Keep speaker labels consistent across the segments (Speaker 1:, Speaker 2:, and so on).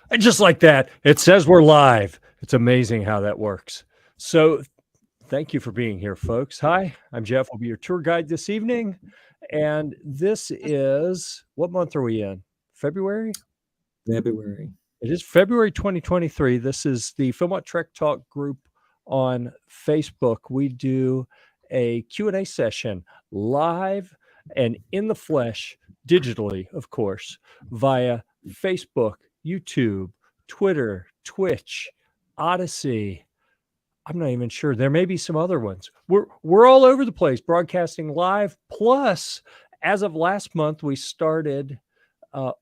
Speaker 1: And just like that, it says we're live. It's amazing how that works. So thank you for being here, folks. Hi, I'm Jeff. I'll be your tour guide this evening. And this is, what month are we in? February?
Speaker 2: February.
Speaker 1: It is February 2023. This is the Philmont Trek Talk group on Facebook. We do a Q&A session live and in the flesh, digitally, of course, via Facebook, YouTube, Twitter, Twitch, Odyssey. I'm not even sure. There may be some other ones. We're all over the place, broadcasting live. Plus, as of last month, we started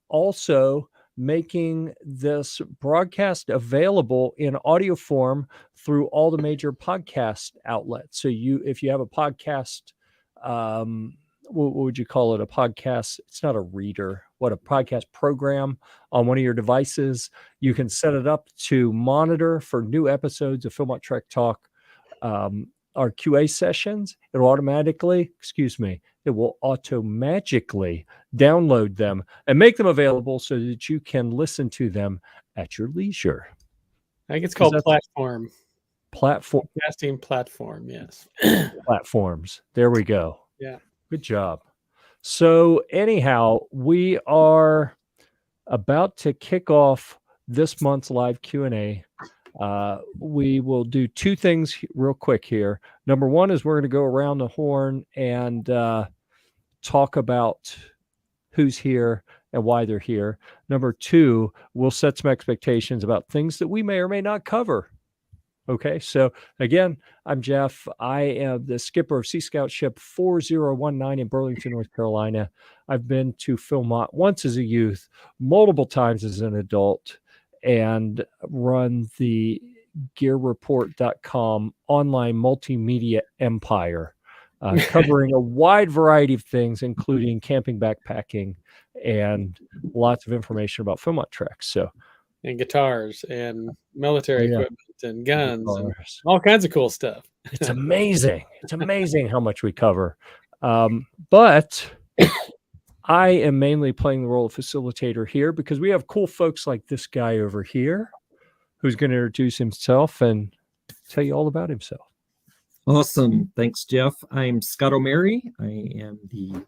Speaker 1: also making this broadcast available in audio form through all the major podcast outlets. So if you have a podcast, what would you call it? A podcast? It's not a reader. What, a podcast program on one of your devices? You can set it up to monitor for new episodes of Philmont Trek Talk, our QA sessions. It will automatically download them and make them available so that you can listen to them at your leisure.
Speaker 3: I think it's called platform.
Speaker 1: Podcasting
Speaker 3: platform, yes.
Speaker 1: Platforms. There we go.
Speaker 3: Yeah.
Speaker 1: Good job. So anyhow, we are about to kick off this month's live Q&A. We will do two things real quick here. Number one is we're going to go around the horn and talk about who's here and why they're here. Number two, we'll set some expectations about things that we may or may not cover. Okay, so again, I'm Jeff. I am the skipper of Sea Scout Ship 4019 in Burlington, North Carolina. I've been to Philmont once as a youth, multiple times as an adult, and run the gearreport.com online multimedia empire, covering a wide variety of things, including camping, backpacking, and lots of information about Philmont treks.
Speaker 3: And guitars and military equipment and guns and all kinds of cool stuff.
Speaker 1: It's amazing. It's amazing how much we cover. But I am mainly playing the role of facilitator here because we have cool folks like this guy over here who's going to introduce himself and tell you all about himself.
Speaker 2: Awesome. Thanks, Jeff. I'm Scott O'Mary. I am the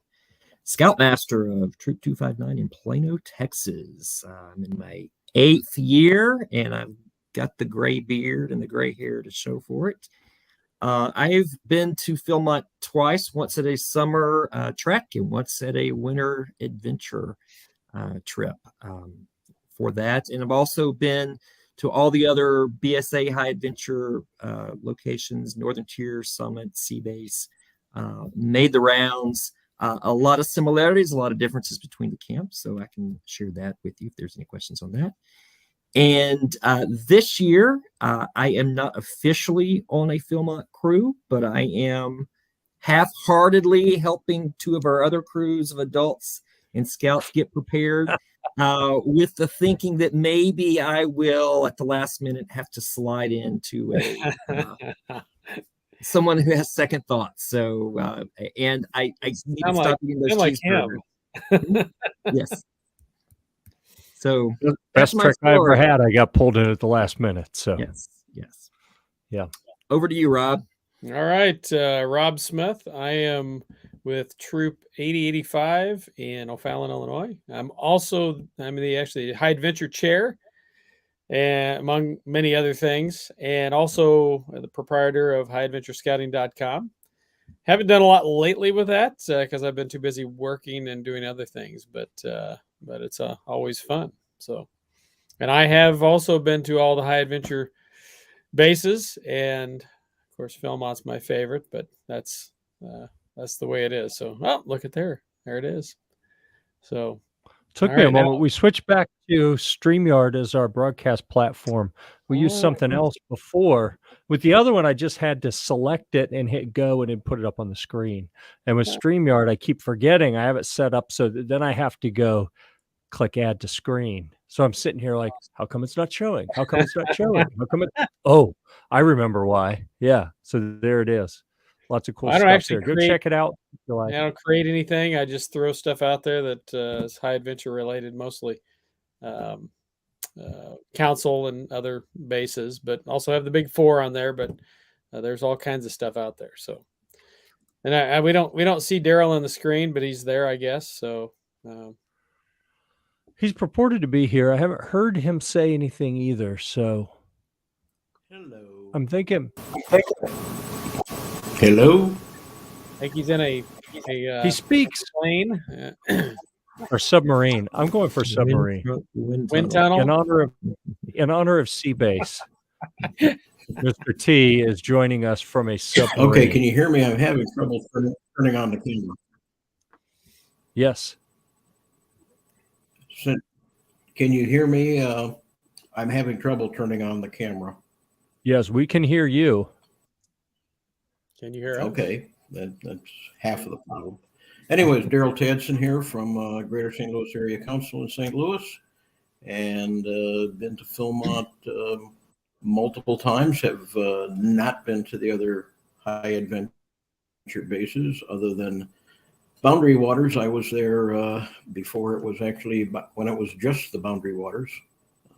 Speaker 2: Scoutmaster of Troop 259 in Plano, Texas. I'm in my 8th year, and I've got the gray beard and the gray hair to show for it. I've been to Philmont twice, once at a summer trek and once at a winter adventure trip for that. And I've also been to all the other BSA high adventure locations, Northern Tier, Summit, Sea Base, made the rounds. A lot of similarities, a lot of differences between the camps. So I can share that with you if there's any questions on that. And this year, I am not officially on a Philmont crew, but I am half-heartedly helping two of our other crews of adults and scouts get prepared with the thinking that maybe I will, at the last minute, have to slide into someone who has second thoughts. So, and I need to stop eating those cheeseburgers. Yes. So
Speaker 1: best trick I ever had, I got pulled in at the last minute. So
Speaker 2: yes.
Speaker 1: Yeah.
Speaker 2: Over to you, Rob.
Speaker 3: All right, Rob Smith. I am with Troop 8085 in O'Fallon, Illinois. I'm the High Adventure Chair, and among many other things, and also the proprietor of highadventurescouting.com. Haven't done a lot lately with that because I've been too busy working and doing other things, but it's always fun. So, and I have also been to all the high adventure bases, and of course, Philmont's my favorite, but that's the way it is. So, look at there it is. So,
Speaker 1: took me a moment. We switched back to StreamYard as our broadcast platform. We used something else before. With the other one, I just had to select it and hit go and then put it up on the screen. And with StreamYard, I keep forgetting I have it set up so that then I have to go click add to screen. So I'm sitting here like, how come it's not showing? How come it's not showing? How come it? Oh, I remember why. Yeah. So there it is. Lots of cool stuff there. Go check it out.
Speaker 3: I don't create anything. I just throw stuff out there that is high adventure related mostly. council and other bases, but also have the big four on there. But there's all kinds of stuff out there. So, and we don't see Darrel on the screen, but he's there, I guess. So
Speaker 1: he's purported to be here. I haven't heard him say anything either. So,
Speaker 4: hello.
Speaker 1: I'm thinking.
Speaker 4: Hello.
Speaker 3: I think he's in a
Speaker 1: he speaks
Speaker 3: plane
Speaker 1: or submarine. I'm going for submarine.
Speaker 3: Wind tunnel.
Speaker 1: In honor of Sea Base. Mr. T is joining us from a submarine.
Speaker 4: Okay, can you hear me? I'm having trouble turning on the camera.
Speaker 1: Yes.
Speaker 4: So, can you hear me? I'm having trouble turning on the camera.
Speaker 1: Yes, we can hear you.
Speaker 3: Can you hear us?
Speaker 4: Okay, that's half of the problem. Anyways, Darrel Tadsen here from Greater St. Louis Area Council in St. Louis, and been to Philmont multiple times. Have not been to the other high adventure bases other than Boundary Waters. I was there before it was actually, when it was just the Boundary Waters,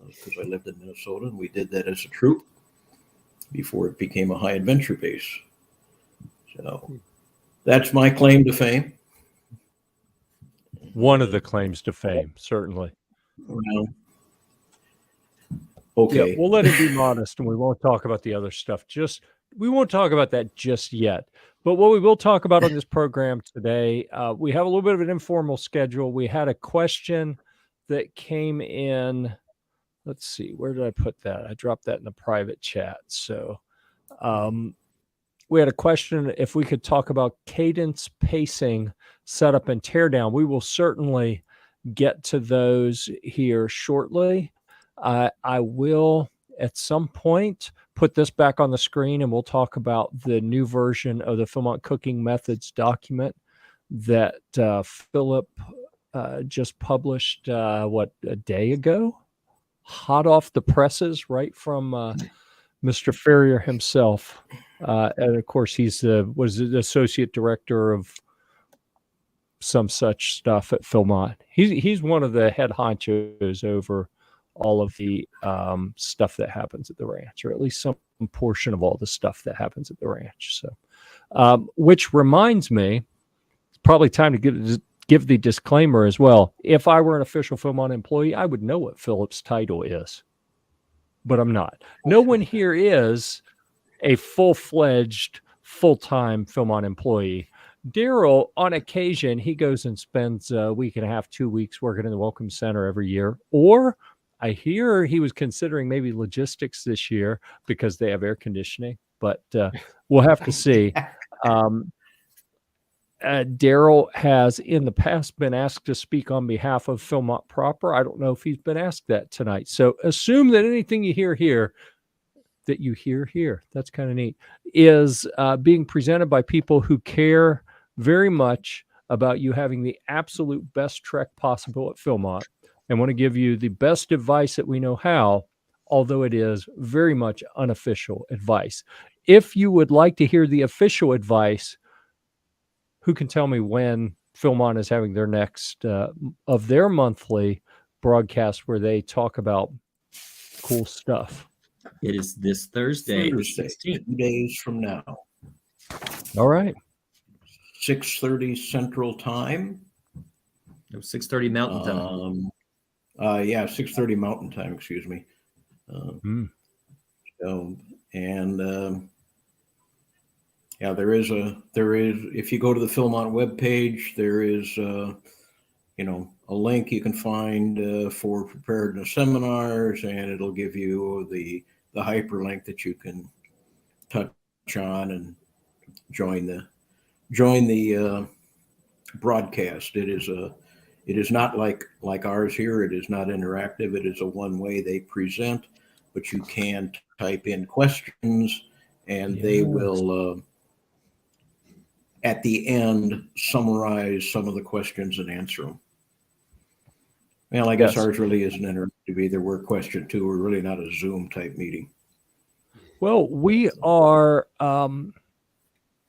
Speaker 4: because I lived in Minnesota, and we did that as a troop before it became a high adventure base. So that's my claim to fame.
Speaker 1: One of the claims to fame, certainly.
Speaker 4: Well, okay.
Speaker 1: Yeah, we'll let it be modest, and we won't talk about the other stuff. We won't talk about that just yet. But what we will talk about on this program today, we have a little bit of an informal schedule. We had a question that came in. Let's see, where did I put that? I dropped that in the private chat. So we had a question if we could talk about cadence, pacing, setup, and teardown. We will certainly get to those here shortly. I will, at some point, put this back on the screen, and we'll talk about the new version of the Philmont Cooking Methods document that Philip just published, a day ago? Hot off the presses, right from Mr. Ferrier himself. And of course, he's was the associate director of some such stuff at Philmont. He's one of the head honchos over all of the stuff that happens at the ranch, or at least some portion of all the stuff that happens at the ranch. So, which reminds me, it's probably time to give the disclaimer as well. If I were an official Philmont employee, I would know what Philip's title is, but I'm not. No one here is a full-fledged, full-time Philmont employee. Darrel, on occasion, he goes and spends a week and a half, 2 weeks working in the Welcome Center every year. Or I hear he was considering maybe logistics this year because they have air conditioning, but we'll have to see. Darrel has in the past been asked to speak on behalf of Philmont proper. I don't know if he's been asked that tonight. So assume that anything you hear here, that you hear here, that's kind of neat, is being presented by people who care very much about you having the absolute best trek possible at Philmont, and want to give you the best advice that we know how, although it is very much unofficial advice. If you would like to hear the official advice, who can tell me when Philmont is having their next of their monthly broadcast where they talk about cool stuff?
Speaker 2: It is this Thursday, the 16th.
Speaker 4: 2 days from now.
Speaker 1: All right.
Speaker 4: 6:30 Central Time.
Speaker 2: 6:30 Mountain Time.
Speaker 4: 6:30 Mountain Time, excuse me. There is, if you go to the Philmont webpage, there is, a link you can find for preparedness seminars, and it'll give you the hyperlink that you can touch on and join the broadcast. It is not like ours here. It is not interactive. It is a one-way they present, but you can type in questions, and they will at the end summarize some of the questions and answer them. Well, I guess ours really isn't interactive either. We're question two. We're really not a Zoom type meeting.
Speaker 1: Well, we are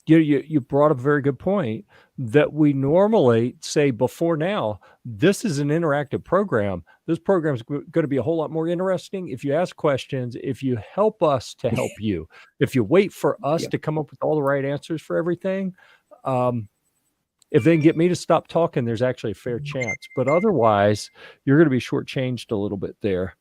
Speaker 1: you brought up a very good point that we normally say before now, this is an interactive program. This program is going to be a whole lot more interesting if you ask questions, if you help us to help you. If you wait for us to come up with all the right answers for everything, if they can get me to stop talking, there's actually a fair chance. But otherwise, you're going to be shortchanged a little bit there.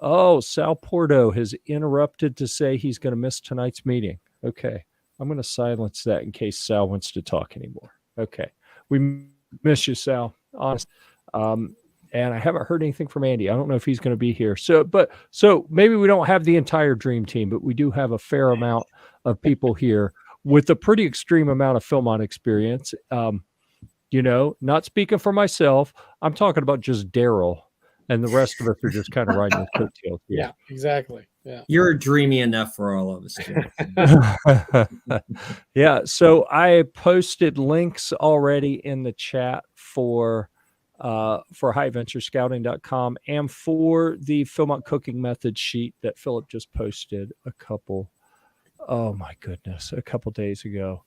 Speaker 1: Oh, Sal Porto has interrupted to say he's going to miss tonight's meeting. Okay. I'm going to silence that in case Sal wants to talk anymore. Okay. We miss you, Sal. Honest. And I haven't heard anything from Andy. I don't know if he's going to be here. So maybe we don't have the entire dream team, but we do have a fair amount of people here with a pretty extreme amount of Philmont experience. Not speaking for myself, I'm talking about just Darrel, and the rest of us are just kind of riding the coattails here.
Speaker 3: Yeah, exactly. Yeah.
Speaker 2: You're dreamy enough for all of us.
Speaker 1: Yeah. So I posted links already in the chat for highadventurescouting.com and for the Philmont cooking method sheet that Philip just posted a couple days ago.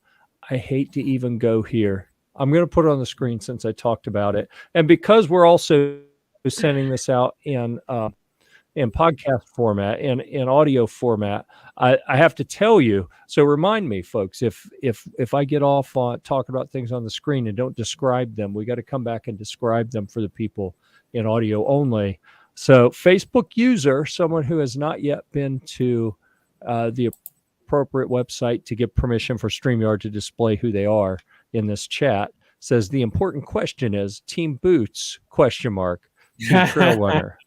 Speaker 1: I hate to even go here. I'm going to put it on the screen since I talked about it. And because we're also sending this out in podcast format, in audio format, I have to tell you. So remind me, folks, if I get off on talking about things on the screen and don't describe them, we got to come back and describe them for the people in audio only. So Facebook user, someone who has not yet been to the appropriate website to give permission for StreamYard to display who they are in this chat, says the important question is Team Boots ? Team Trail Runner ?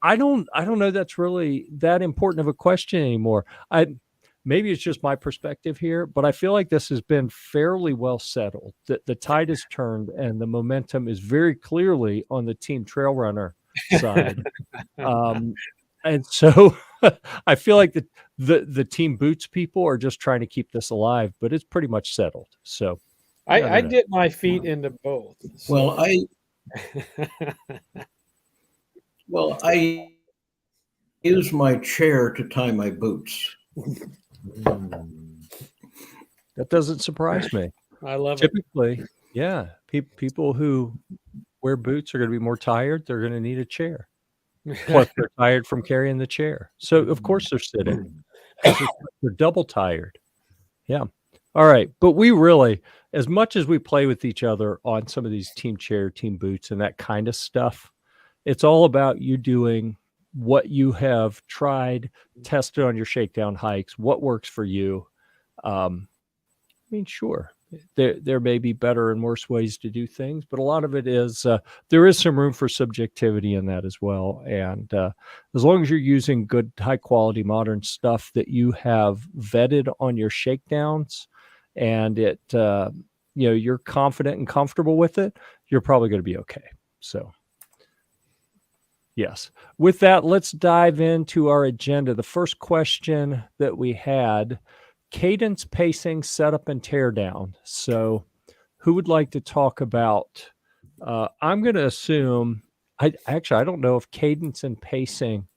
Speaker 1: I don't know that's really that important of a question anymore. Maybe it's just my perspective here, but I feel like this has been fairly well settled. That the tide has turned and the momentum is very clearly on the Team Trail Runner side. And so I feel like the Team Boots people are just trying to keep this alive, but it's pretty much settled. So
Speaker 3: I dip my feet into both. So.
Speaker 4: Well, I use my chair to tie my boots.
Speaker 1: That doesn't surprise me.
Speaker 3: I love
Speaker 1: Typically, yeah, people who wear boots are going to be more tired. They're going to need a chair. Plus, they're tired from carrying the chair. So, of course, they're sitting. They're double tired. Yeah. All right. But we really, as much as we play with each other on some of these team chair, team boots, and that kind of stuff, it's all about you doing what you have tried, tested on your shakedown hikes, what works for you. Sure, there may be better and worse ways to do things, but a lot of it is there is some room for subjectivity in that as well. And as long as you're using good, high quality, modern stuff that you have vetted on your shakedowns, and it you're confident and comfortable with it, you're probably going to be okay. So. Yes. With that, let's dive into our agenda. The first question that we had, cadence, pacing, setup, and teardown. So who would like to talk about, I'm going to assume, I don't know if cadence and pacing,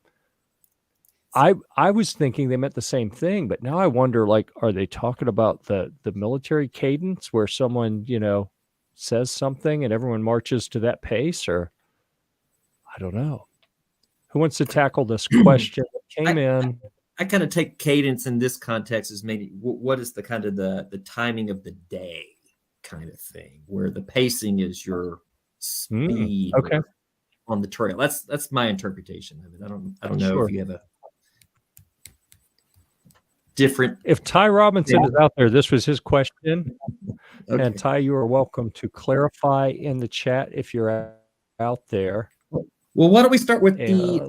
Speaker 1: I was thinking they meant the same thing, but now I wonder, are they talking about the military cadence where someone, says something and everyone marches to that pace, or I don't know. Who wants to tackle this question that came in?
Speaker 2: I kind of take cadence in this context as maybe what is the kind of the timing of the day kind of thing, where the pacing is your speed on the trail. That's my interpretation of it. I don't know if you have a different.
Speaker 1: If Ty Robinson is out there, this was his question. Okay. And Ty, you are welcome to clarify in the chat if you're out there.
Speaker 2: Well, why don't we start with the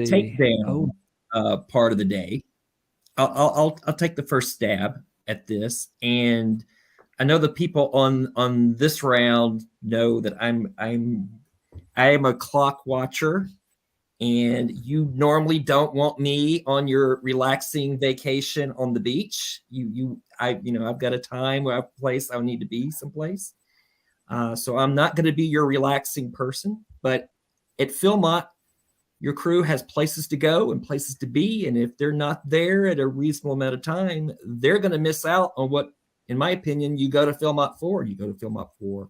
Speaker 2: takedown part of the day? I'll take the first stab at this, and I know the people on this round know that I am a clock watcher, and you normally don't want me on your relaxing vacation on the beach. I've got a time where I need to be someplace, so I'm not going to be your relaxing person, but at Philmont, your crew has places to go and places to be. And if they're not there at a reasonable amount of time, they're going to miss out on what, in my opinion, you go to Philmont for. You go to Philmont for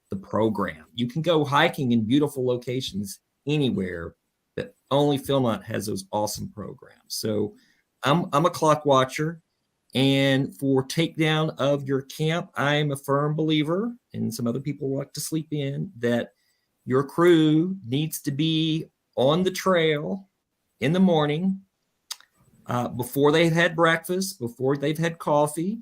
Speaker 2: the program. You can go hiking in beautiful locations anywhere, but only Philmont has those awesome programs. So I'm a clock watcher. And for takedown of your camp, I'm a firm believer, and some other people like to sleep in, that your crew needs to be on the trail in the morning, before they've had breakfast, before they've had coffee,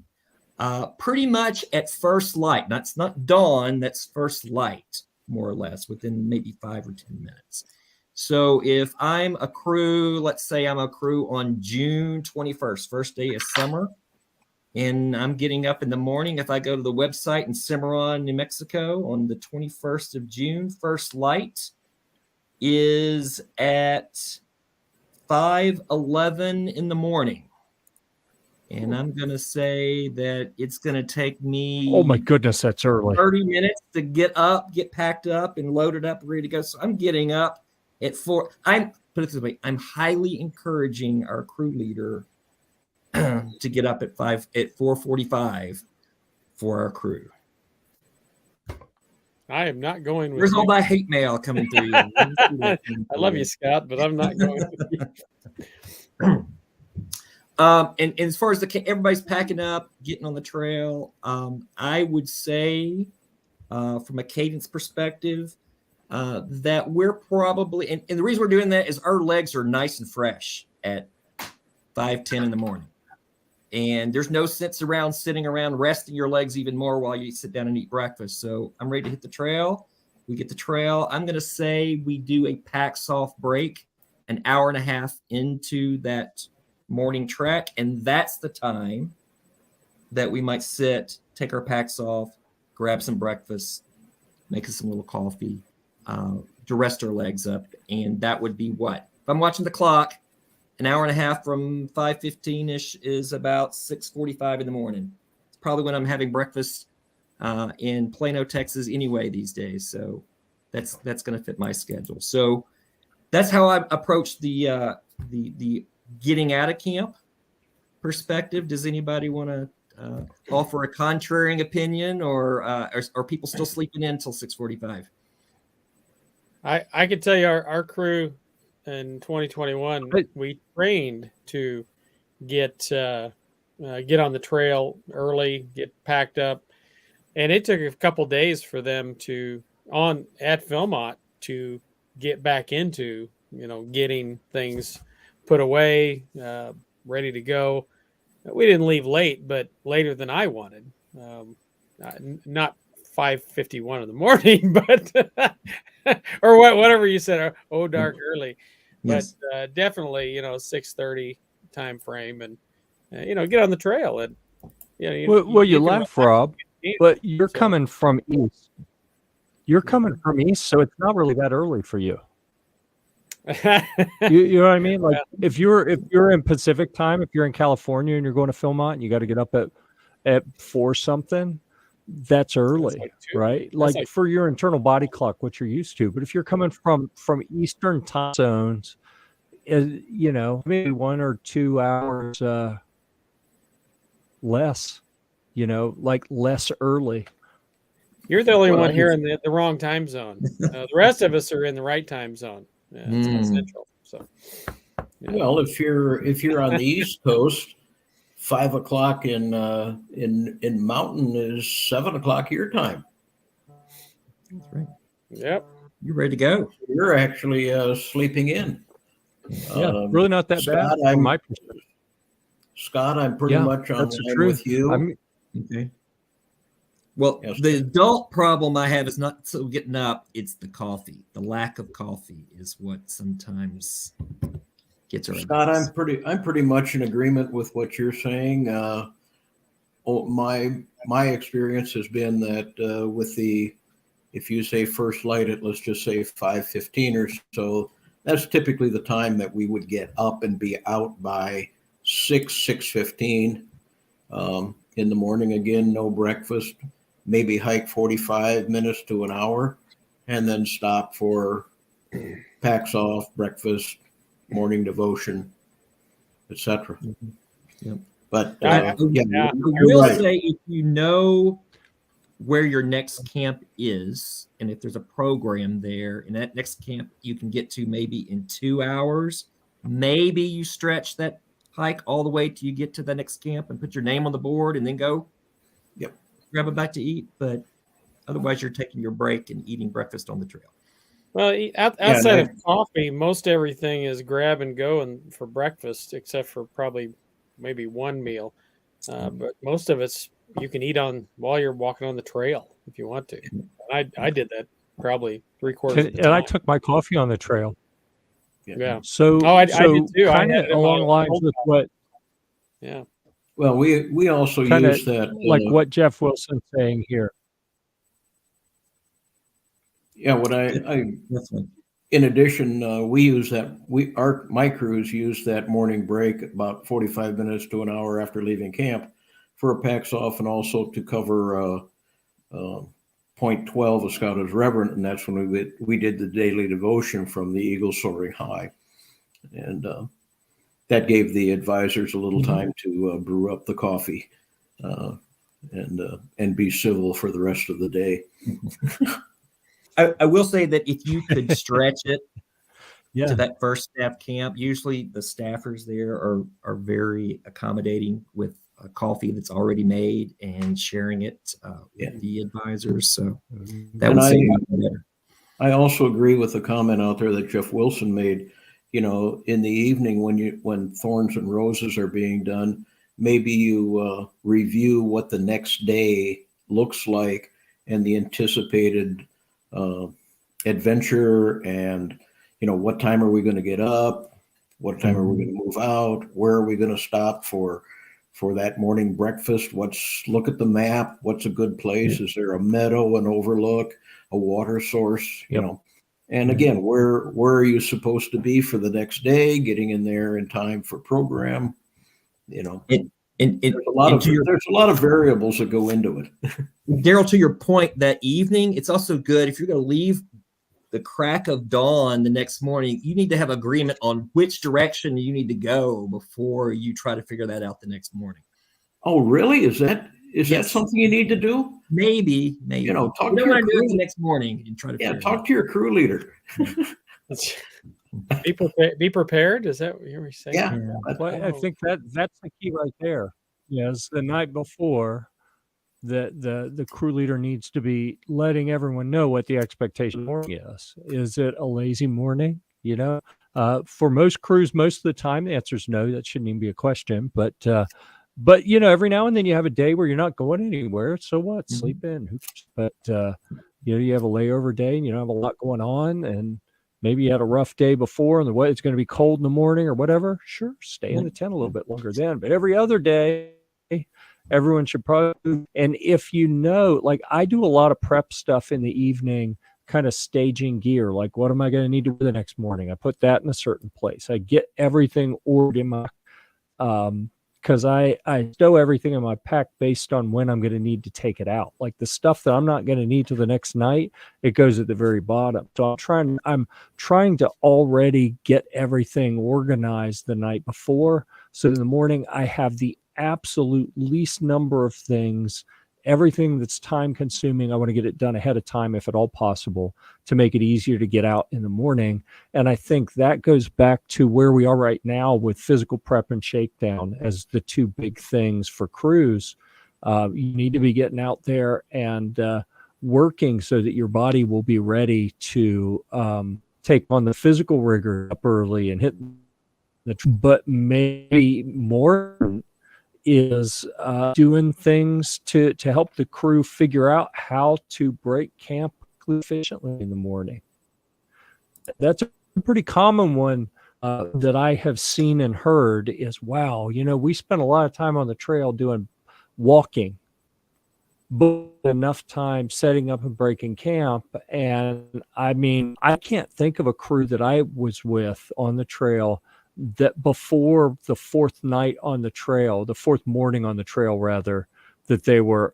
Speaker 2: pretty much at first light. That's not dawn, that's first light, more or less, within maybe 5 or 10 minutes. So if I'm a crew, let's say I'm a crew on June 21st, first day of summer, and I'm getting up in the morning, if I go to the website in Cimarron, New Mexico on the 21st of June, first light is at 5:11 in the morning. And I'm going to say that it's going to take me,
Speaker 1: Oh my goodness, that's early.
Speaker 2: 30 minutes to get up, get packed up and loaded up, ready to go. So I'm getting up at 4. Put it this way, I'm highly encouraging our crew leader to get up at 4:45 for our crew.
Speaker 3: I am not going with
Speaker 2: There's
Speaker 3: you.
Speaker 2: all my hate mail coming through.
Speaker 3: I love you, Scott, but I'm not going with you.
Speaker 2: And as far as everybody's packing up, getting on the trail, I would say, from a cadence perspective, that we're probably, and the reason we're doing that is our legs are nice and fresh at 5:10 in the morning. And there's no sense around sitting around resting your legs even more while you sit down and eat breakfast. So I'm ready to hit the trail. We get the trail. I'm going to say we do a pack soft break an hour and a half into that morning trek. And that's the time that we might sit, take our packs off, grab some breakfast, make us some little coffee, to rest our legs up. And that would be what? If I'm watching the clock, an hour and a half from 5:15-ish is about 6:45 in the morning. It's probably when I'm having breakfast in Plano, Texas anyway these days. So that's going to fit my schedule. So that's how I approach the getting out of camp perspective. Does anybody want to offer a contrarian opinion, or are people still sleeping in until 6:45?
Speaker 3: I can tell you our crew in 2021, we trained to get on the trail early, get packed up, and it took a couple days for them at Philmont to get back into, getting things put away, ready to go. We didn't leave late, but later than I wanted. Not 5:51 in the morning, but or whatever you said. Oh, dark early.
Speaker 2: Yes.
Speaker 3: But definitely, 6:30 time frame, and get on the trail. And
Speaker 1: you laugh, Rob, but you're coming from east. You're coming from east, so it's not really that early for you. You know what I mean? Like if you're in Pacific time, if you're in California and you're going to Philmont, and you got to get up at 4 something. That's early, right? Like for your internal body clock, what you're used to. But if you're coming from Eastern time zones, maybe 1 or 2 hours less, like less early.
Speaker 3: You're the only one here in the wrong time zone. The rest of us are in the right time zone. Yeah, it's central. So,
Speaker 4: well, if you're on the East Coast, 5 o'clock in Mountain is 7 o'clock your time.
Speaker 2: That's right.
Speaker 3: Yep.
Speaker 2: You're ready to go.
Speaker 4: You're actually sleeping in.
Speaker 1: Yeah, really not that bad from my perspective.
Speaker 4: Scott, I'm pretty much on line with you.
Speaker 2: Okay. Well,
Speaker 4: Yes,
Speaker 2: the adult problem I have is not so getting up; it's the coffee. The lack of coffee is what sometimes gets our
Speaker 4: Scott, I'm pretty much in agreement with what you're saying. My experience has been that with if you say first light at, let's just say 5:15 or so, that's typically the time that we would get up and be out by 6:15 in the morning. Again, no breakfast, maybe hike 45 minutes to an hour, and then stop for packs off, breakfast, morning devotion, etc.
Speaker 2: Yep.
Speaker 4: But
Speaker 3: Yeah.
Speaker 2: I
Speaker 4: you're
Speaker 2: will
Speaker 4: right.
Speaker 2: say, if you know where your next camp is, and if there's a program there, and that next camp you can get to maybe in 2 hours, maybe you stretch that hike all the way till you get to the next camp and put your name on the board and then go grab a bite to eat. But otherwise, you're taking your break and eating breakfast on the trail.
Speaker 3: Well, outside of coffee, most everything is grab and go and for breakfast, except for probably maybe one meal. But most of it's you can eat on while you're walking on the trail if you want to. I did that probably 3/4 of the
Speaker 1: And
Speaker 3: time.
Speaker 1: I took my coffee on the trail.
Speaker 3: Yeah.
Speaker 1: So,
Speaker 3: I did too. I
Speaker 1: kind
Speaker 3: had
Speaker 1: of
Speaker 3: it in my
Speaker 1: along lines
Speaker 3: old
Speaker 1: with
Speaker 3: house.
Speaker 1: what
Speaker 3: Yeah.
Speaker 4: Well, we also
Speaker 1: kind of
Speaker 4: use that
Speaker 1: like what Jeff Wilson's saying here.
Speaker 4: Yeah, what I
Speaker 2: Definitely.
Speaker 4: in addition, we use that. My crews use that morning break about 45 minutes to an hour after leaving camp for a packs off, and also to cover point 12 of Scout as Reverend, and that's when we did the daily devotion from the Eagle Soaring High, and that gave the advisors a little time to brew up the coffee and be civil for the rest of the day.
Speaker 2: I will say that if you could stretch it
Speaker 1: Yeah.
Speaker 2: to that first staff camp, usually the staffers there are very accommodating with coffee that's already made and sharing it with the advisors. So that would seem better.
Speaker 4: I also agree with the comment out there that Jeff Wilson made. You know, in the evening when thorns and roses are being done, maybe you review what the next day looks like and the anticipated adventure, and what time are we going to get up, what time are we going to move out, where are we going to stop for that morning breakfast, look at the map, what's a good place, is there a meadow, an overlook, a water source, and again, where are you supposed to be for the next day, getting in there in time for program. There's a lot of variables that go into it.
Speaker 2: Darrel, to your point, that evening, it's also good if you're going to leave the crack of dawn the next morning, you need to have agreement on which direction you need to go before you try to figure that out the next morning.
Speaker 4: Oh, really? Is that something you need to do?
Speaker 2: Maybe.
Speaker 4: Talk to your crew
Speaker 2: the next morning and try to
Speaker 4: talk to your crew leader.
Speaker 3: Be prepared. Is that what you were saying?
Speaker 4: Yeah.
Speaker 1: Well, I think that's the key right there. Yes, the night before, the crew leader needs to be letting everyone know what the expectation morning is. Is it a lazy morning? For most crews, most of the time, the answer is no. That shouldn't even be a question. But every now and then you have a day where you're not going anywhere. So what? Sleep in. Who cares? But you have a layover day and you don't have a lot going on, and maybe you had a rough day before and it's going to be cold in the morning or whatever. Sure, stay in the tent a little bit longer then. But every other day, everyone should probably, and if like I do a lot of prep stuff in the evening, kind of staging gear, like what am I going to need to do the next morning? I put that in a certain place. I get everything ordered in my, because I stow everything in my pack based on when I'm going to need to take it out. Like the stuff that I'm not going to need till the next night, it goes at the very bottom. So I'm trying to already get everything organized the night before, so in the morning I have the absolute least number of things. Everything that's time consuming, I want to get it done ahead of time if at all possible, to make it easier to get out in the morning. And I think that goes back to where we are right now with physical prep and shakedown as the two big things for crews. You need to be getting out there and working so that your body will be ready to take on the physical rigor up early and hit but maybe more is doing things to help the crew figure out how to break camp efficiently in the morning. That's a pretty common one that I have seen and heard is, wow, we spent a lot of time on the trail doing walking, but enough time setting up and breaking camp. And I mean, I can't think of a crew that I was with on the trail that before the fourth morning on the trail rather, that they were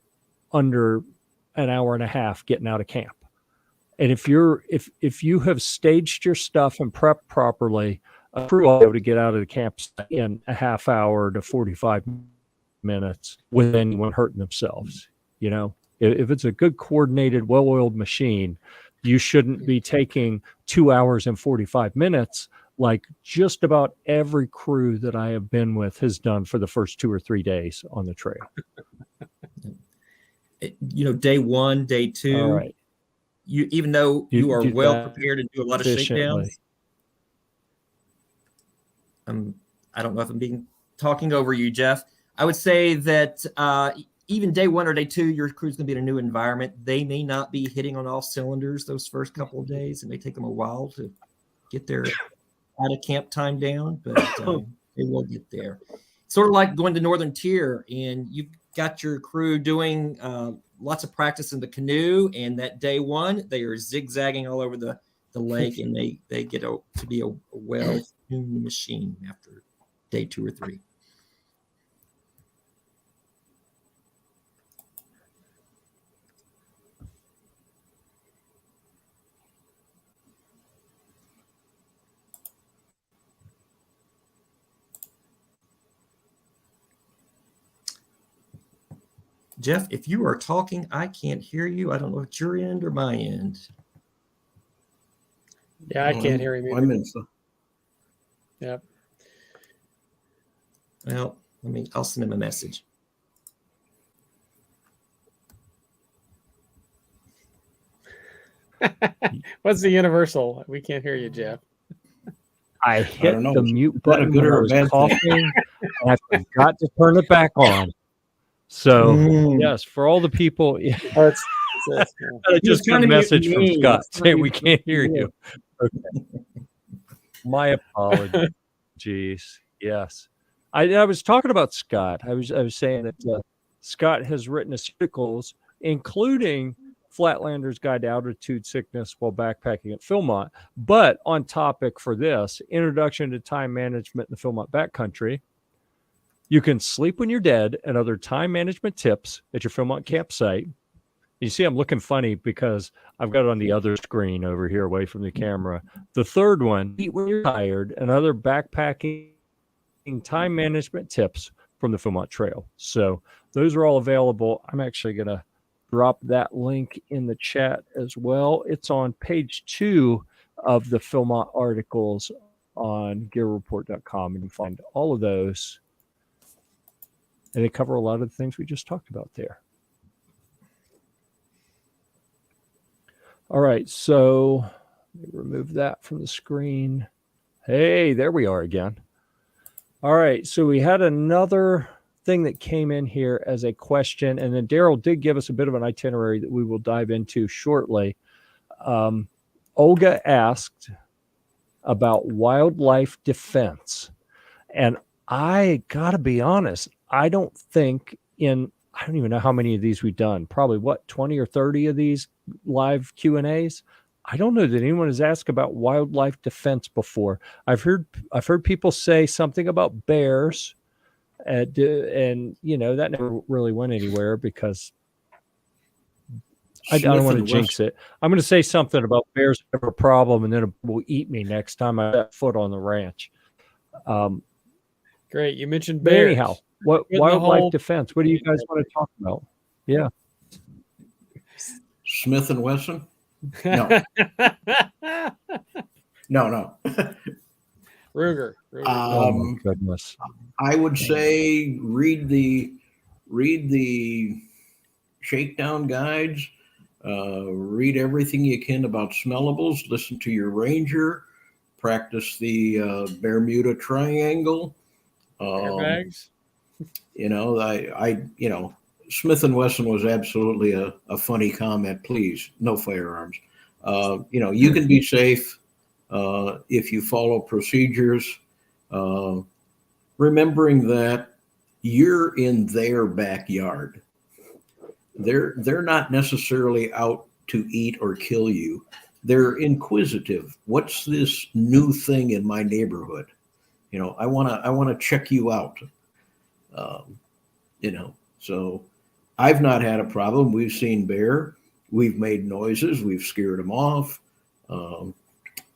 Speaker 1: under an hour and a half getting out of camp. And if you have staged your stuff and prepped properly, a crew will be able to get out of the campsite in a half hour to 45 minutes with anyone hurting themselves. You know, if it's a good coordinated, well-oiled machine, you shouldn't be taking 2 hours and 45 minutes like just about every crew that I have been with has done for the first 2 or 3 days on the trail.
Speaker 2: You know, day 1, day 2,
Speaker 1: All right.
Speaker 2: you, even though you are
Speaker 1: do
Speaker 2: well
Speaker 1: that
Speaker 2: prepared and do a lot of
Speaker 1: efficiently.
Speaker 2: shakedowns. I don't know if I'm talking over you, Jeff. I would say that even day 1 or day 2, your crew's going to be in a new environment. They may not be hitting on all cylinders those first couple of days. It may take them a while to get their out of camp time down, but they will get there. Sort of like going to Northern Tier, and you've got your crew doing lots of practice in the canoe, and that day 1, they are zigzagging all over the lake, and they get to be a well-tuned machine after day 2 or 3. Jeff, if you are talking, I can't hear you. I don't know if it's your end or my end.
Speaker 3: Yeah, I can't hear him either.
Speaker 4: I'm in some.
Speaker 3: Yep.
Speaker 2: Well, I'll send him a message.
Speaker 3: What's the universal? We can't hear you, Jeff.
Speaker 1: I hit
Speaker 4: know.
Speaker 1: the mute
Speaker 4: Is that a
Speaker 1: button
Speaker 4: good
Speaker 1: when
Speaker 4: or
Speaker 1: I
Speaker 4: a
Speaker 1: was
Speaker 4: bad thing?
Speaker 1: coughing, and I forgot to turn it back on. So, yes, for all the people,
Speaker 3: Oh,
Speaker 1: I just got a message from Scott saying we can't hear you. Okay. My apologies. Yes. I was talking about Scott. I was saying that Scott has written articles, including Flatlander's Guide to Altitude Sickness while backpacking at Philmont. But on topic for this, Introduction to Time Management in the Philmont Backcountry, you can sleep when you're dead, and other time management tips at your Philmont campsite. You see, I'm looking funny because I've got it on the other screen over here away from the camera. The third one, eat when you're tired, and other backpacking time management tips from the Philmont Trail. So those are all available. I'm actually going to drop that link in the chat as well. It's on page 2 of the Philmont articles on gearreport.com, and you can find all of those. And they cover a lot of the things we just talked about there. All right, so let me remove that from the screen. Hey, there we are again. All right, so we had another thing that came in here as a question, and then Darrel did give us a bit of an itinerary that we will dive into shortly. Olga asked about wildlife defense, and I gotta be honest, I don't even know how many of these we've done. Probably 20 or 30 of these live Q&As. I don't know that anyone has asked about wildlife defense before. I've heard people say something about bears, and you know that never really went anywhere because I don't want to jinx it. I'm going to say something about bears have a problem, and then it will eat me next time I set foot on the ranch.
Speaker 3: Great, you mentioned
Speaker 1: But
Speaker 3: bears.
Speaker 1: anyhow, what wildlife defense? What do you guys want to talk about? Yeah,
Speaker 4: Smith and Wesson? No. No.
Speaker 3: Ruger.
Speaker 1: oh my goodness.
Speaker 4: I would say read the shakedown guides. Read everything you can about smellables. Listen to your ranger. Practice the Bermuda Triangle.
Speaker 3: Airbags.
Speaker 4: You know, Smith and Wesson was absolutely a funny comment. Please, no firearms. You can be safe if you follow procedures. Remembering that you're in their backyard. They're not necessarily out to eat or kill you. They're inquisitive. What's this new thing in my neighborhood? You know, I want to check you out. So I've not had a problem. We've seen bear. we've made noises, we've scared them off.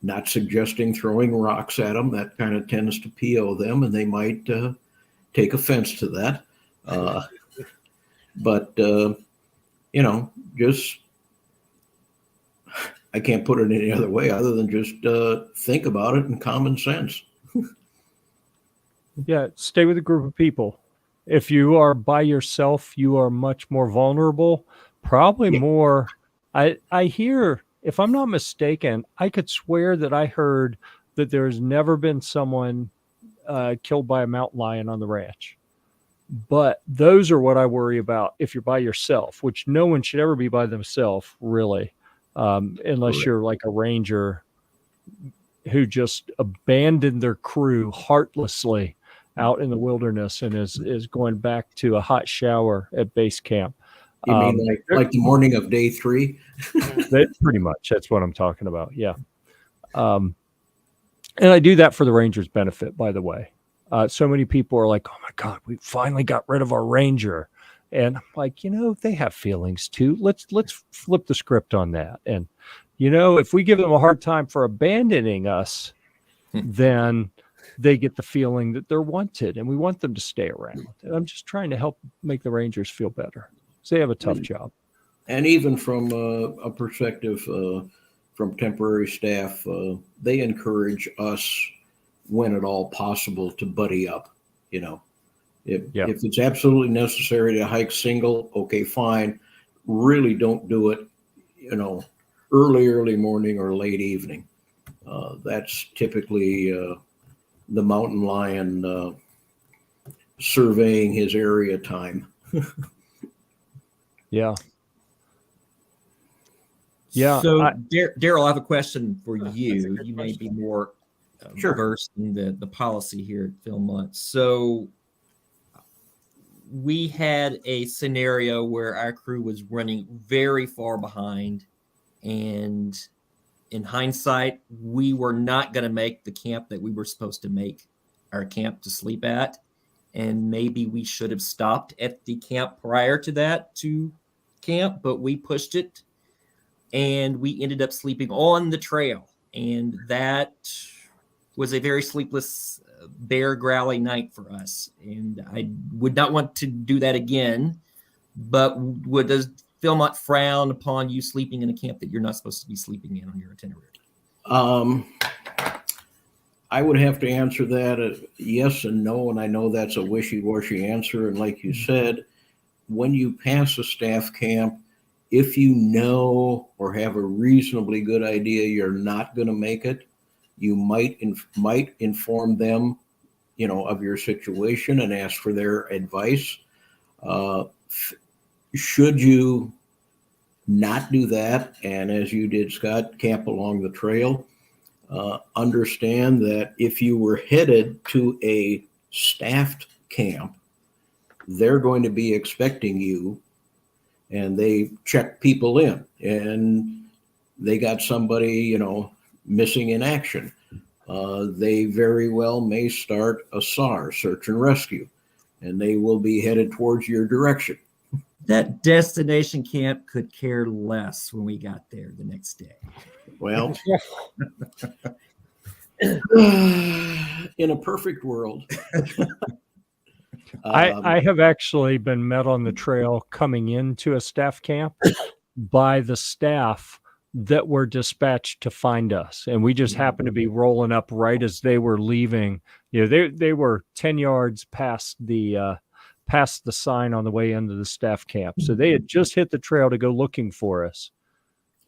Speaker 4: Not suggesting throwing rocks at them. That kind of tends to PO them, and they might take offense to that. But just I can't put it any other way other than just think about it in common sense.
Speaker 1: Yeah, stay with a group of people. If you are by yourself, you are much more vulnerable. Probably more. I hear, if I'm not mistaken, I could swear that I heard that there's never been someone killed by a mountain lion on the ranch. But those are what I worry about if you're by yourself, which no one should ever be by themselves, really, unless you're like a ranger who just abandoned their crew heartlessly out in the wilderness and is going back to a hot shower at base camp.
Speaker 4: You mean like the morning of day 3?
Speaker 1: Pretty much. That's what I'm talking about. Yeah. And I do that for the Rangers' benefit, by the way. So many people are like, oh my God, we finally got rid of our ranger. And I'm like, they have feelings too. Let's flip the script on that. And, if we give them a hard time for abandoning us, then they get the feeling that they're wanted and we want them to stay around. And I'm just trying to help make the Rangers feel better. So they have a tough job.
Speaker 4: And even from a perspective from temporary staff, they encourage us when at all possible to buddy up. If it's absolutely necessary to hike single, okay, fine. Really don't do it, early morning or late evening. That's typically the mountain lion surveying his area time.
Speaker 1: Yeah. Yeah.
Speaker 2: So, Darrel, I have a question for you. You may be more versed in the policy here at Philmont. So, we had a scenario where our crew was running very far behind, and in hindsight, we were not going to make the camp that we were supposed to make our camp to sleep at. And maybe we should have stopped at the camp prior to that to camp, but we pushed it and we ended up sleeping on the trail. And that was a very sleepless, bear growly night for us. And I would not want to do that again. But does Philmont frown upon you sleeping in a camp that you're not supposed to be sleeping in on your itinerary?
Speaker 4: I would have to answer that yes and no, and I know that's a wishy-washy answer. And like you said, when you pass a staff camp, if you know or have a reasonably good idea you're not going to make it, you might inform them, of your situation and ask for their advice. Should you not do that, and as you did, Scott, camp along the trail, understand that if you were headed to a staffed camp, they're going to be expecting you, and they check people in, and they got somebody, missing in action. They very well may start a SAR, search and rescue, and they will be headed towards your direction.
Speaker 2: That destination camp could care less when we got there the next day.
Speaker 4: Well, in a perfect world.
Speaker 1: I have actually been met on the trail coming into a staff camp by the staff that were dispatched to find us. And we just happened to be rolling up right as they were leaving. They were 10 yards past the sign on the way into the staff camp. So they had just hit the trail to go looking for us.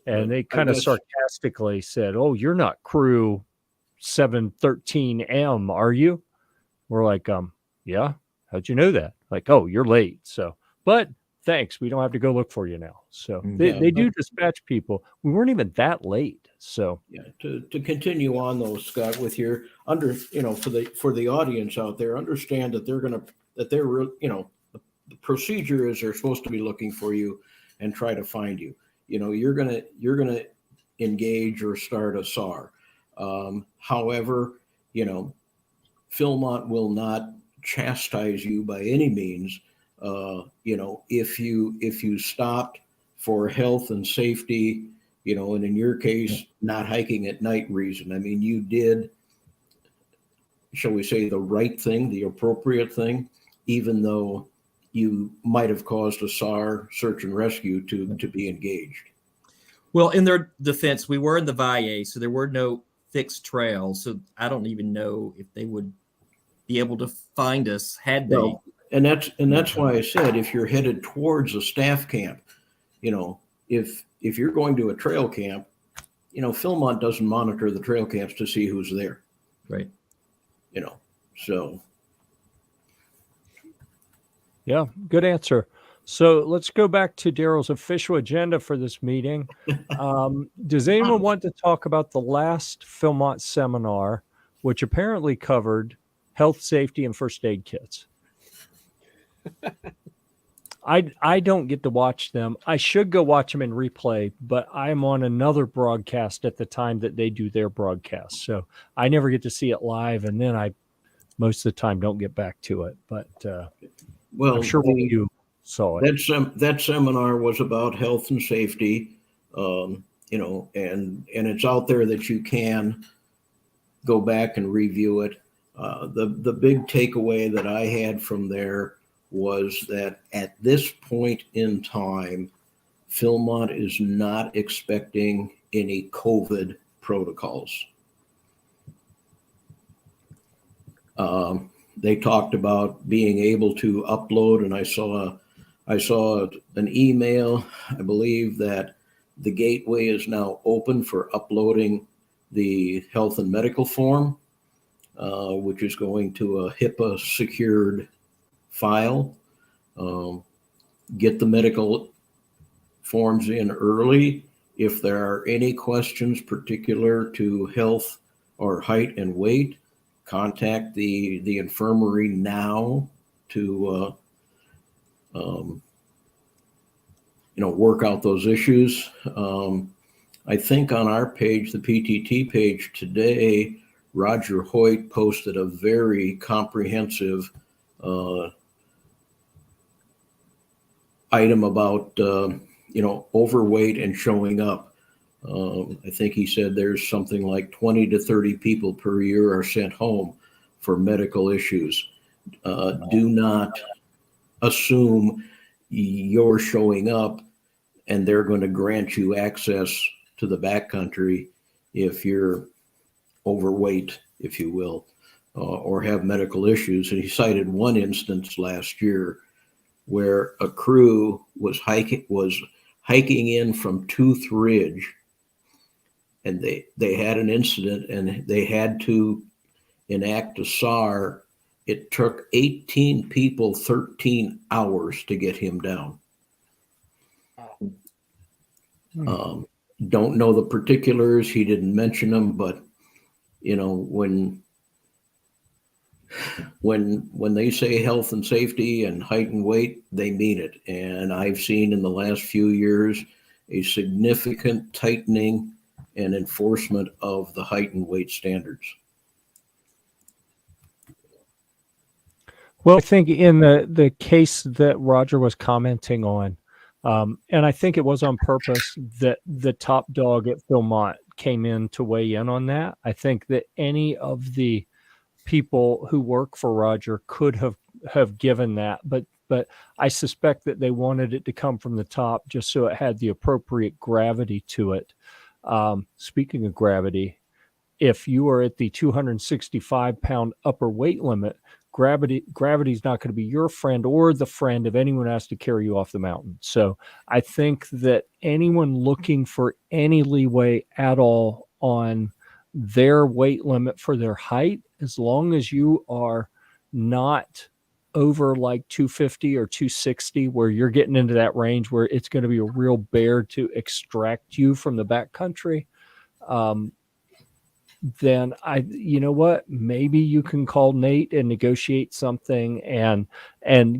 Speaker 1: And they kind of sarcastically said, "Oh, you're not crew 713M, are you?" We're like, yeah. How'd you know that? Like, oh, you're late. So, but thanks. We don't have to go look for you now. So they do dispatch people. We weren't even that late. So
Speaker 4: yeah, to continue on though, Scott, with your for the audience out there, understand that the procedure is they're supposed to be looking for you and try to find you. You're gonna engage or start a SAR. However, Philmont will not chastise you by any means. If you stopped, for health and safety, and in your case, not hiking at night reason. I mean, you did, shall we say, the right thing, the appropriate thing, even though you might have caused a SAR, search and rescue, to be engaged.
Speaker 2: Well, in their defense, we were in the Valle, so there were no fixed trails. So I don't even know if they would be able to find us had they.
Speaker 4: Well, and that's why I said, if you're headed towards a staff camp, if you're going to a trail camp, Philmont doesn't monitor the trail camps to see who's there.
Speaker 2: Right.
Speaker 4: So.
Speaker 1: Yeah, good answer. So let's go back to Darrel's official agenda for this meeting. Does anyone want to talk about the last Philmont seminar, which apparently covered health, safety, and first aid kits? I don't get to watch them. I should go watch them in replay, but I'm on another broadcast at the time that they do their broadcast. So I never get to see it live, and then I most of the time don't get back to it. But
Speaker 4: well,
Speaker 1: I'm sure you saw it.
Speaker 4: That seminar was about health and safety, and it's out there that you can go back and review it. The big takeaway that I had from there was that at this point in time, Philmont is not expecting any COVID protocols. They talked about being able to upload, and I saw an email, I believe, that the gateway is now open for uploading the health and medical form, which is going to a HIPAA secured file. Get the medical forms in early. If there are any questions particular to health or height and weight, contact the infirmary now to work out those issues. I think on our page, the PTT page today, Roger Hoyt posted a very comprehensive item about overweight and showing up. I think he said there's something like 20 to 30 people per year are sent home for medical issues. Do not assume you're showing up and they're going to grant you access to the backcountry if you're overweight, if you will, or have medical issues. And he cited one instance last year where a crew was hiking in from Tooth Ridge, and they had an incident and they had to enact a SAR. It took 18 people 13 hours to get him down. Don't know the particulars. He didn't mention them, but when they say health and safety and height and weight, they mean it. And I've seen in the last few years a significant tightening and enforcement of the height and weight standards.
Speaker 1: Well, I think in the case that Roger was commenting on, and I think it was on purpose that the top dog at Philmont came in to weigh in on that. I think that any of the people who work for Roger could have given that, but I suspect that they wanted it to come from the top just so it had the appropriate gravity to it. Speaking of gravity, if you are at the 265-pound upper weight limit, gravity is not going to be your friend or the friend of anyone who has to carry you off the mountain. So I think that anyone looking for any leeway at all on their weight limit for their height, as long as you are not over like 250 or 260, where you're getting into that range where it's going to be a real bear to extract you from the backcountry, then you know what, maybe you can call Nate and negotiate something and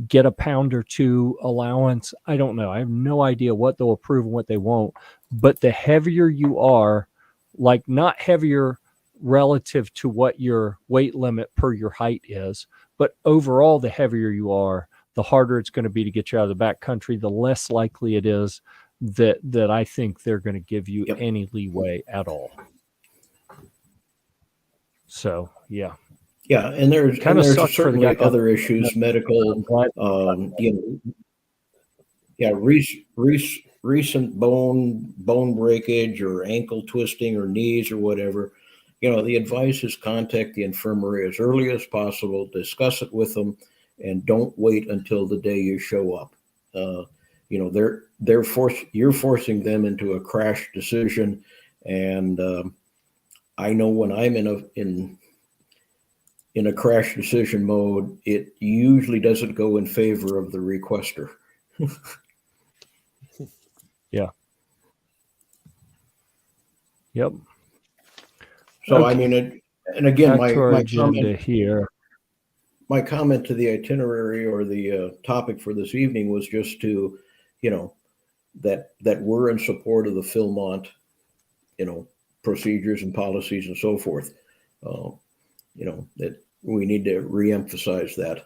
Speaker 1: get a pound or two allowance. I don't know. I have no idea what they'll approve and what they won't, but the heavier you are, like not heavier relative to what your weight limit per your height is, but overall, the heavier you are, the harder it's going to be to get you out of the backcountry, the less likely it is that I think they're going to give you
Speaker 4: Yep.
Speaker 1: any leeway at all. So yeah,
Speaker 4: Yeah, and there's
Speaker 1: sucks for the
Speaker 4: certainly
Speaker 1: guy.
Speaker 4: other issues, medical,
Speaker 1: I'm glad.
Speaker 4: recent bone breakage or ankle twisting or knees or whatever. The advice is contact the infirmary as early as possible, discuss it with them, and don't wait until the day you show up. You're forcing them into a crash decision, and I know when I'm in a crash decision mode, it usually doesn't go in favor of the requester.
Speaker 1: Yeah. Yep.
Speaker 4: So
Speaker 1: Okay.
Speaker 4: I mean, and again,
Speaker 1: Back to our
Speaker 4: my
Speaker 1: agenda
Speaker 4: comment,
Speaker 1: here.
Speaker 4: my comment to the itinerary or the topic for this evening was just to, that we're in support of the Philmont, procedures and policies and so forth. That we need to reemphasize that.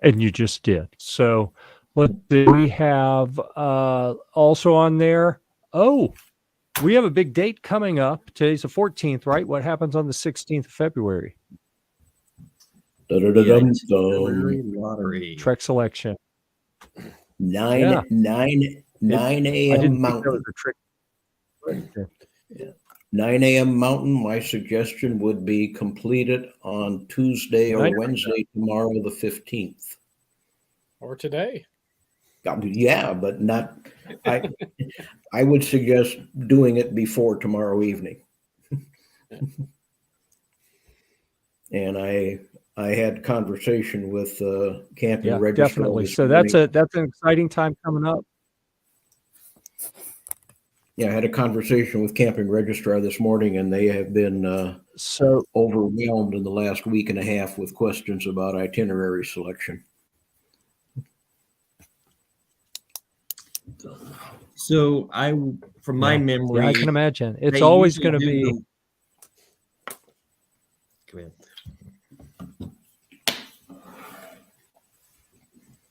Speaker 1: And you just did. So let's see. We have also on there. Oh, we have a big date coming up. Today's the 14th, right? What happens on the 16th of February?
Speaker 2: Itinerary lottery.
Speaker 1: Trek selection.
Speaker 4: 9
Speaker 1: Yeah.
Speaker 4: 9
Speaker 1: I
Speaker 4: a.m.
Speaker 1: didn't think that
Speaker 4: Mountain.
Speaker 1: was a trick.
Speaker 4: 9 a.m. Mountain. My suggestion would be completed on Tuesday or
Speaker 1: 9
Speaker 4: Wednesday, tomorrow, the 15th.
Speaker 3: Or today.
Speaker 4: Yeah, but not. I would suggest doing it before tomorrow evening. And I had conversation with camping registrar.
Speaker 1: Definitely. So that's an exciting time coming up.
Speaker 4: Yeah, I had a conversation with camping registrar this morning, and they have been
Speaker 1: so
Speaker 4: overwhelmed in the last week and a half with questions about itinerary selection.
Speaker 2: So from my memory,
Speaker 1: I can imagine it's
Speaker 2: they
Speaker 1: always
Speaker 2: usually
Speaker 1: going to be.
Speaker 2: Come in.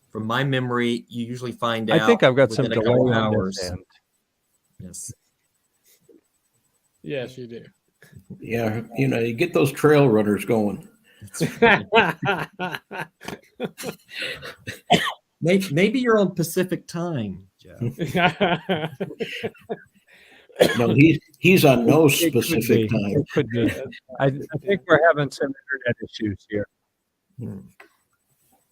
Speaker 2: From my memory, you usually find out.
Speaker 1: I think I've got some
Speaker 2: within a
Speaker 1: delay
Speaker 2: couple
Speaker 1: on
Speaker 2: hours.
Speaker 1: this end.
Speaker 2: Yes.
Speaker 3: Yes, you do.
Speaker 4: Yeah, you get those trail runners going.
Speaker 2: Maybe you're on Pacific time, Jeff.
Speaker 4: No, he's on no
Speaker 1: It could
Speaker 4: specific
Speaker 1: be.
Speaker 4: time.
Speaker 1: It could be. I think we're having some internet issues here.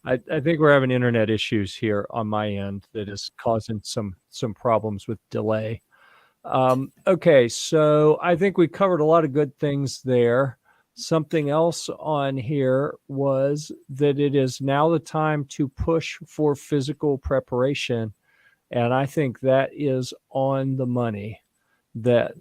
Speaker 1: I think we're having internet issues here on my end that is causing some problems with delay. Okay, so I think we covered a lot of good things there. Something else on here was that it is now the time to push for physical preparation. And I think that is on the money. That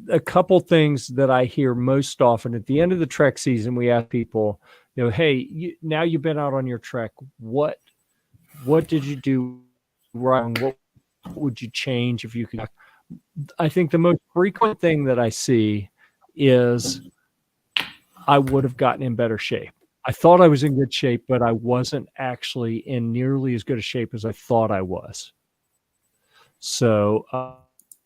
Speaker 1: a couple things that I hear most often at the end of the trek season, we ask people, hey, now you've been out on your trek. What did you do wrong? What would you change if you could? I think the most frequent thing that I see is I would have gotten in better shape. I thought I was in good shape, but I wasn't actually in nearly as good a shape as I thought I was. So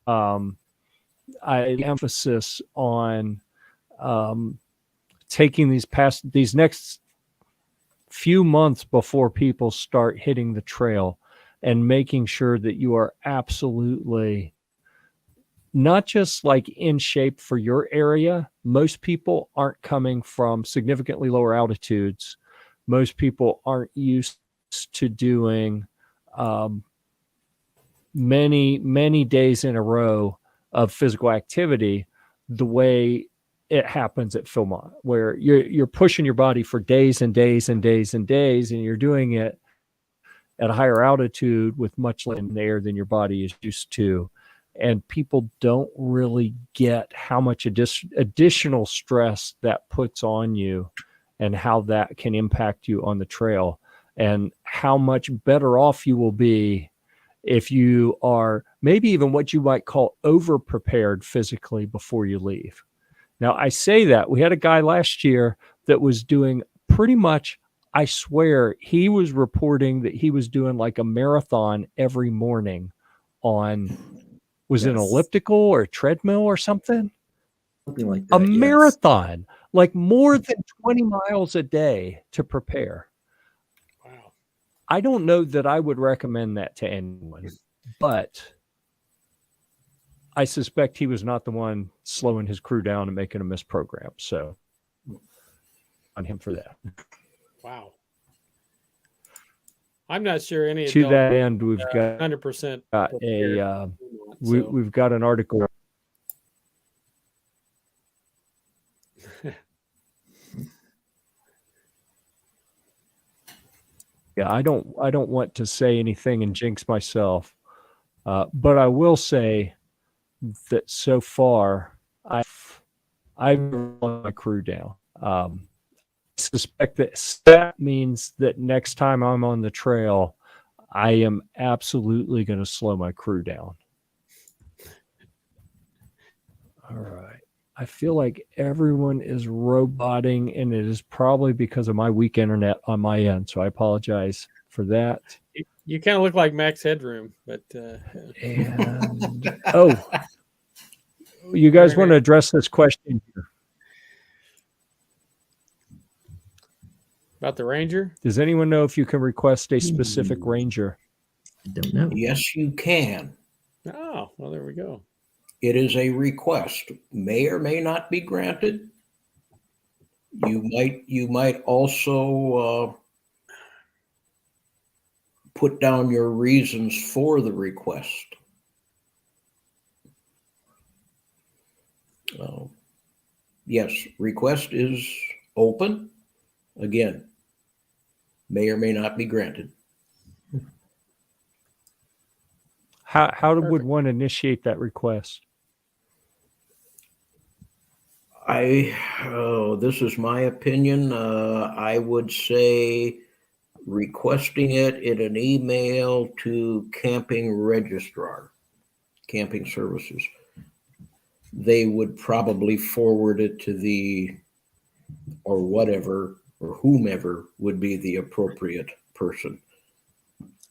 Speaker 1: I emphasis on taking these next few months before people start hitting the trail and making sure that you are absolutely not just like in shape for your area. Most people aren't coming from significantly lower altitudes. Most people aren't used to doing many days in a row of physical activity the way it happens at Philmont, where you're pushing your body for days and days and days and days, and you're doing it at a higher altitude with much less air than your body is used to. And people don't really get how much additional stress that puts on you and how that can impact you on the trail, and how much better off you will be if you are maybe even what you might call over prepared physically before you leave. Now, I say that we had a guy last year that was doing pretty much, I swear, he was reporting that he was doing like a marathon every morning on, was it an
Speaker 2: Yes.
Speaker 1: elliptical or a treadmill or something?
Speaker 2: Something like
Speaker 1: A
Speaker 2: that. Yes.
Speaker 1: marathon, like more than 20 miles a day to prepare.
Speaker 3: Wow.
Speaker 1: I don't know that I would recommend that to anyone, but I suspect he was not the one slowing his crew down and making a miss program. So on him for that.
Speaker 3: Wow. I'm not sure any
Speaker 1: To
Speaker 3: adult
Speaker 1: that end, we've got
Speaker 3: 100%
Speaker 1: a we've got an article. Yeah, I don't want to say anything and jinx myself, but I will say that so far I've let my crew down. I suspect that means that next time I'm on the trail, I am absolutely going to slow my crew down. All right. I feel like everyone is roboting, and it is probably because of my weak internet on my end. So I apologize for that.
Speaker 3: You kind of look like Max Headroom, but
Speaker 1: and you guys want to address this question here?
Speaker 3: About the Ranger?
Speaker 1: Does anyone know if you can request a specific Ranger?
Speaker 2: I don't know.
Speaker 4: Yes, you can.
Speaker 3: Oh, well, there we go.
Speaker 4: It is a request, may or may not be granted. You might also put down your reasons for the request. Yes, request is open. Again, may or may not be granted.
Speaker 1: How would one initiate that request?
Speaker 4: This is my opinion. I would say requesting it in an email to camping registrar, camping services. They would probably forward it to or whatever, or whomever would be the appropriate person.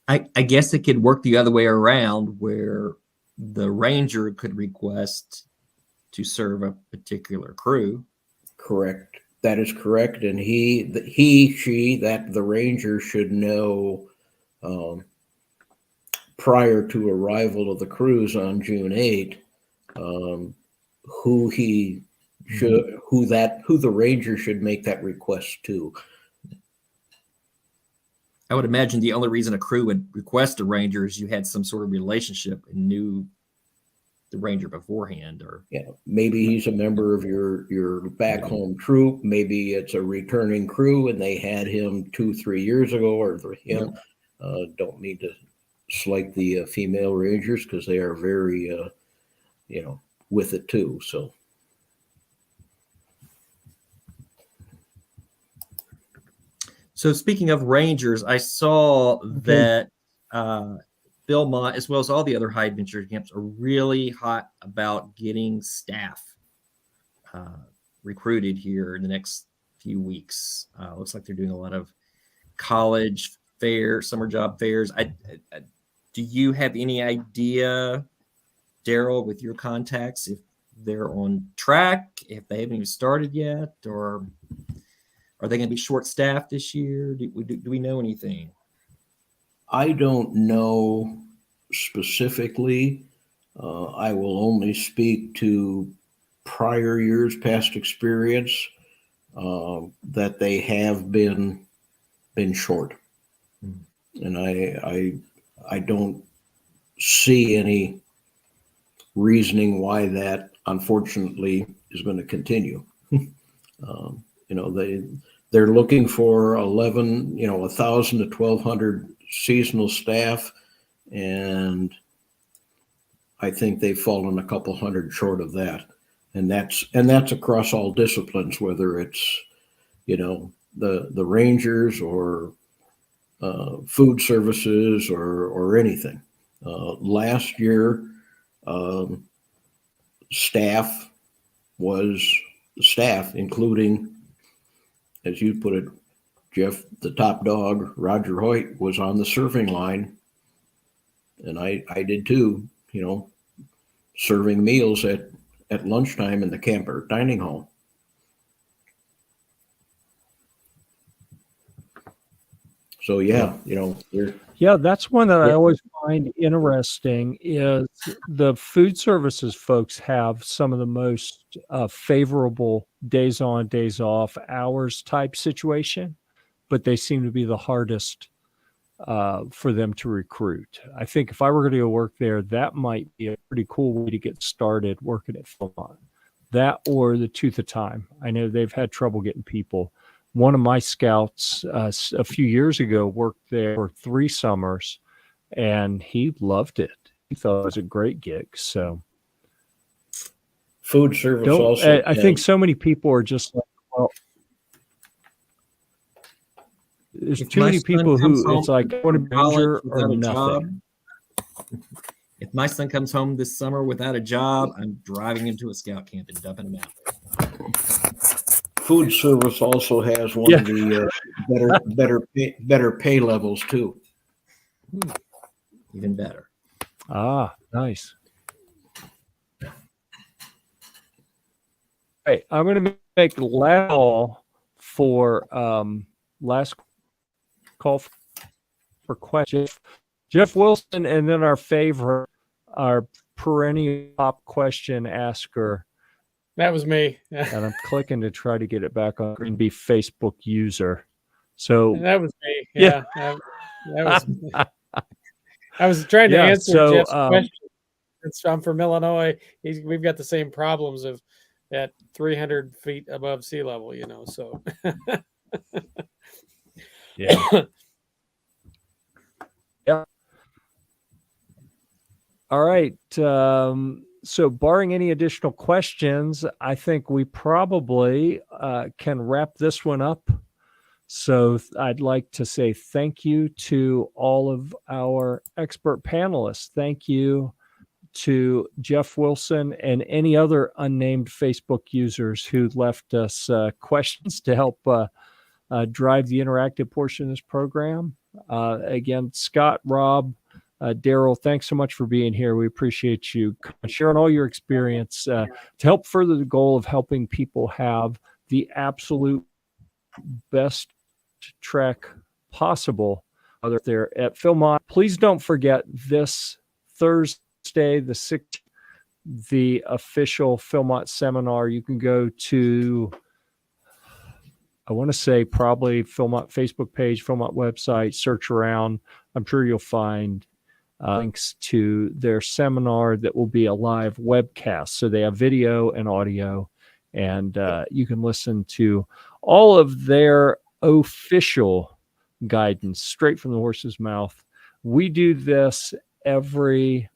Speaker 2: I guess it could work the other way around, where the ranger could request to serve a particular crew.
Speaker 4: Correct. That is correct. And the ranger should know prior to arrival of the crews on June 8, who the ranger should make that request to.
Speaker 2: I would imagine the only reason a crew would request a ranger is you had some sort of relationship and knew the ranger beforehand, or
Speaker 4: maybe he's a member of your back home troop. Maybe it's a returning crew and they had him 2-3 years ago, or him. Don't need to slight the female rangers because they are very with it too.
Speaker 2: So speaking of rangers, I saw that Philmont, as well as all the other high adventure camps, are really hot about getting staff recruited here in the next few weeks. Looks like they're doing a lot of college fairs, summer job fairs. Do you have any idea, Darrel, with your contacts, if they're on track, if they haven't even started yet, or are they going to be short-staffed this year? Do we know anything?
Speaker 4: I don't know specifically. I will only speak to prior years, past experience, that they have been short. And I don't see any reasoning why that, unfortunately, is going to continue. They're looking for 1,000 to 1,200 seasonal staff, and I think they've fallen a couple hundred short of that. And that's across all disciplines, whether it's the rangers or food services or anything. Last year, staff was staff, including, as you put it, Jeff, the top dog, Roger Hoyt, was on the serving line. And I did too, serving meals at lunchtime in the camper dining hall. So yeah.
Speaker 1: That's one that I always find interesting is the food services folks have some of the most favorable days on, days off, hours type situation, but they seem to be the hardest for them to recruit. I think if I were going to go work there, that might be a pretty cool way to get started working at Philmont. That or the Tooth of Time. I know they've had trouble getting people. One of my scouts a few years ago worked there for 3 summers, and he loved it. He thought it was a great gig. So,
Speaker 4: food service also.
Speaker 1: I think so many people are just like, well, there's too many people who it's like, I want to be manager or nothing.
Speaker 2: If my son comes home this summer without a job, I'm driving into a scout camp and dumping him out there.
Speaker 4: Food service also has one of the better pay levels too.
Speaker 2: Even better.
Speaker 1: Ah, nice. Hey, I'm going to make last call for questions. Jeff Wilson, and then our favorite, our perennial top question asker.
Speaker 3: That was me.
Speaker 1: And I'm clicking to try to get it back on Green Beef Facebook user. So
Speaker 3: that was me. Yeah. That was. I was trying to answer Jeff's question. I'm from Illinois. We've got the same problems of at 300 feet above sea level. So.
Speaker 1: Yeah. Yeah. All right. So barring any additional questions, I think we probably can wrap this one up. So I'd like to say thank you to all of our expert panelists. Thank you to Jeff Wilson and any other unnamed Facebook users who left us questions to help drive the interactive portion of this program. Again, Scott, Rob, Darrel, thanks so much for being here. We appreciate you sharing all your experience to help further the goal of helping people have the absolute best trek possible out there at Philmont. Please don't forget this Thursday, the 6th, the official Philmont seminar. You can go to, I want to say probably Philmont Facebook page, Philmont website, search around. I'm sure you'll find links to their seminar that will be a live webcast. So they have video and audio, and you can listen to all of their official guidance straight from the horse's mouth. We do this every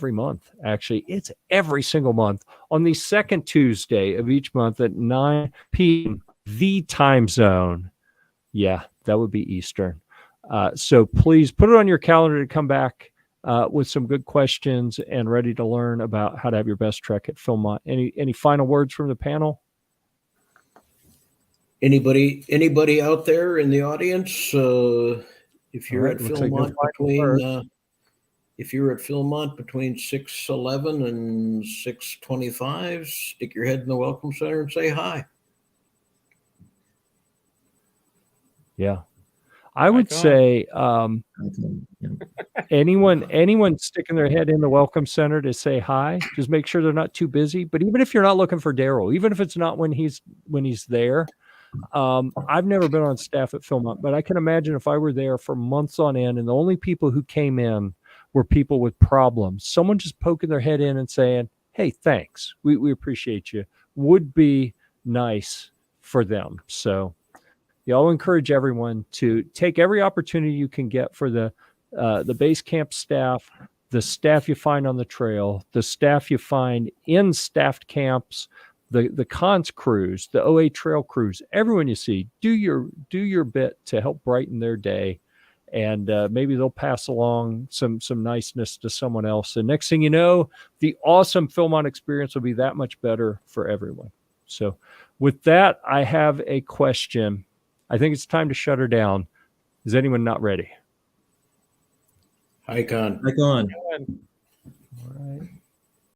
Speaker 1: month. Actually, it's every single month on the second Tuesday of each month at 9 p.m. the time zone. Yeah, that would be Eastern. So please put it on your calendar to come back with some good questions and ready to learn about how to have your best trek at Philmont. Any final words from the panel?
Speaker 4: Anybody out there in the audience? If you're at Philmont between 6:11 and 6:25, stick your head in the welcome center and say hi.
Speaker 1: Yeah. I would say anyone sticking their head in the welcome center to say hi, just make sure they're not too busy. But even if you're not looking for Darrel, even if it's not when he's there, I've never been on staff at Philmont, but I can imagine if I were there for months on end and the only people who came in were people with problems, someone just poking their head in and saying, hey, thanks, we appreciate you, would be nice for them. So I'll encourage everyone to take every opportunity you can get for the base camp staff, the staff you find on the trail, the staff you find in staffed camps, the cons crews, the OA trail crews, everyone you see, do your bit to help brighten their day, and maybe they'll pass along some niceness to someone else. And next thing you know, the awesome Philmont experience will be that much better for everyone. So with that, I have a question. I think it's time to shut her down. Is anyone not ready?
Speaker 4: Icon.
Speaker 2: Back on.
Speaker 1: All right.